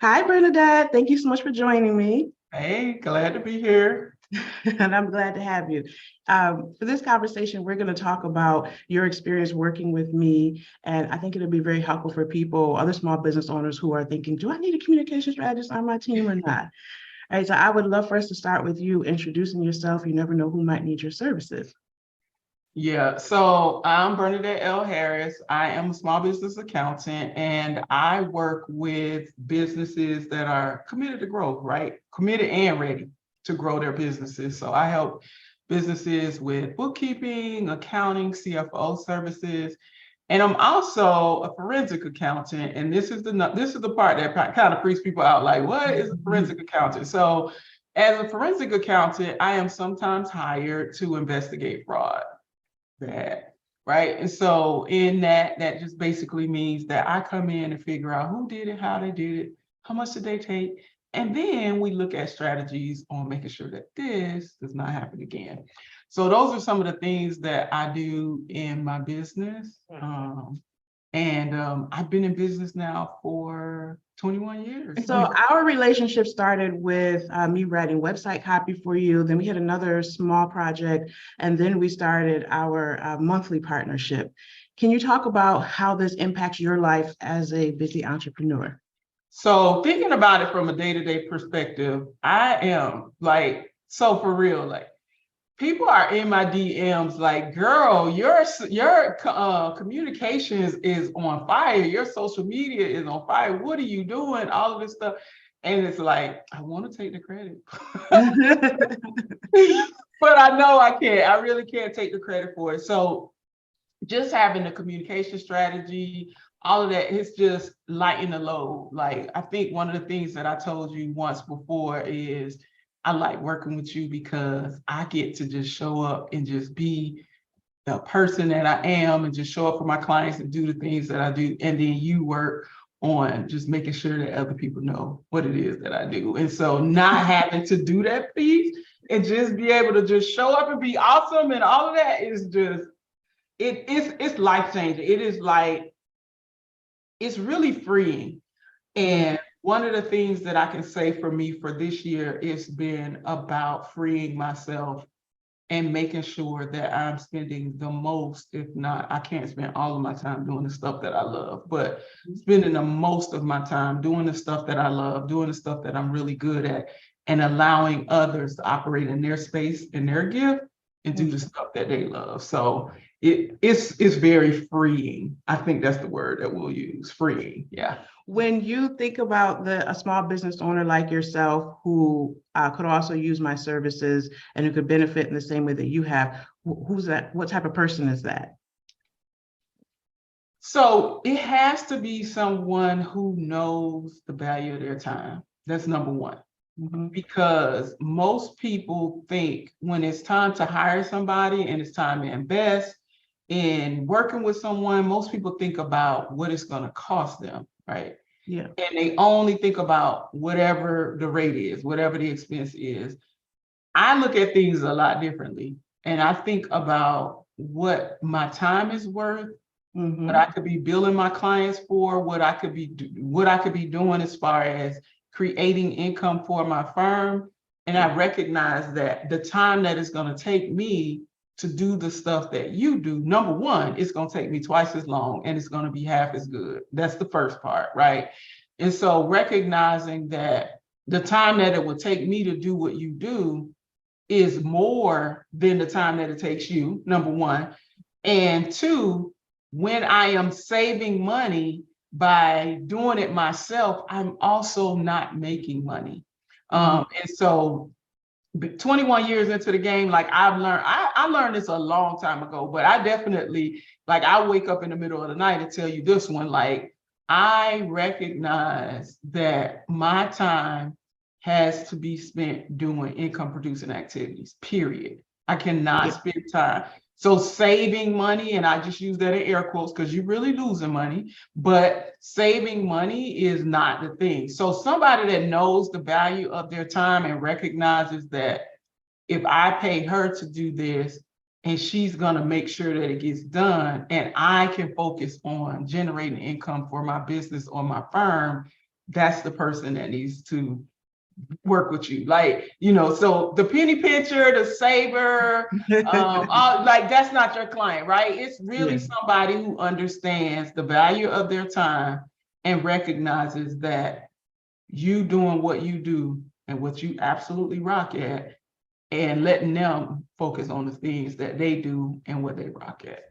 Hi, Bernadette. Thank you so much for joining me. Hey, glad to be here. And I'm glad to have you. For this conversation, we're going to talk about your experience working with me. And I think it'll be very helpful for people, other small business owners who are thinking, do I need a communication strategist on my team or not? All right, so I would love for us to start with you introducing yourself. You never know who might need your services. Yeah, so I'm Bernadette L. Harris. I am a small business accountant and I work with businesses that are committed to growth, right? Committed and ready to grow their businesses. So I help businesses with bookkeeping, accounting, CFO services. And I'm also a forensic accountant. And this is the part that kind of freaks people out. Like, what is a forensic accountant? So as a forensic accountant, I am sometimes hired to investigate fraud. That, right? And so in that just basically means that I come in and figure out who did it, how they did it, how much did they take, and then we look at strategies on making sure that this does not happen again. So those are some of the things that I do in my business. I've been in business now for 21 years. So our relationship started with me writing website copy for you. Then we had another small project, and then we started our monthly partnership. Can you talk about how this impacts your life as a busy entrepreneur? So thinking about it from a day-to-day perspective, I am like, so for real, like people are in my DMs like, girl, your communications is on fire. Your social media is on fire. What are you doing? All of this stuff. And it's like, I want to take the credit. But I know I can't. I really can't take the credit for it. So just having a communication strategy, all of that, it's just lighten the load. Like, I think one of the things that I told you once before is I like working with you because I get to just show up and just be the person that I am and just show up for my clients and do the things that I do. And then you work on just making sure that other people know what it is that I do. And so not having to do that piece and just be able to just show up and be awesome and all of that is just, it's life-changing. It is like, it's really freeing. And one of the things that I can say for me for this year, it's been about freeing myself and making sure that I'm spending the most, if not, I can't spend all of my time doing the stuff that I love, but spending the most of my time doing the stuff that I love, doing the stuff that I'm really good at, and allowing others to operate in their space and their gift and do the stuff that they love. So it's very freeing. I think that's the word that we'll use, freeing. Yeah. When you think about a small business owner like yourself who could also use my services and who could benefit in the same way that you have, who's that? What type of person is that? So it has to be someone who knows the value of their time. That's number one. Because most people think when it's time to hire somebody and it's time to invest in working with someone, most people think about what it's going to cost them, right? Yeah. And they only think about whatever the rate is, whatever the expense is. I look at things a lot differently. And I think about what my time is worth, what I could be billing my clients for, what I could be doing as far as creating income for my firm. And I recognize that the time that it's going to take me to do the stuff that you do, number one, it's going to take me twice as long and it's going to be half as good. That's the first part, right? And so recognizing that the time that it would take me to do what you do is more than the time that it takes you, number one. And two, when I am saving money by doing it myself, I'm also not making money. And so 21 years into the game, like I've learned, I learned this a long time ago, but I definitely, like I wake up in the middle of the night and tell you this one, like I recognize that my time has to be spent doing income producing activities, period. I cannot spend time. So saving money, and I just use that in air quotes because you're really losing money, but saving money is not the thing. So somebody that knows the value of their time and recognizes that if I pay her to do this and she's gonna make sure that it gets done and I can focus on generating income for my business or my firm, that's the person that needs to work with you. Like, you know, so the penny pincher, the saver, like that's not your client, right? It's really somebody who understands the value of their time and recognizes that you doing what you do and what you absolutely rock at, and letting them focus on the things that they do and what they rock at.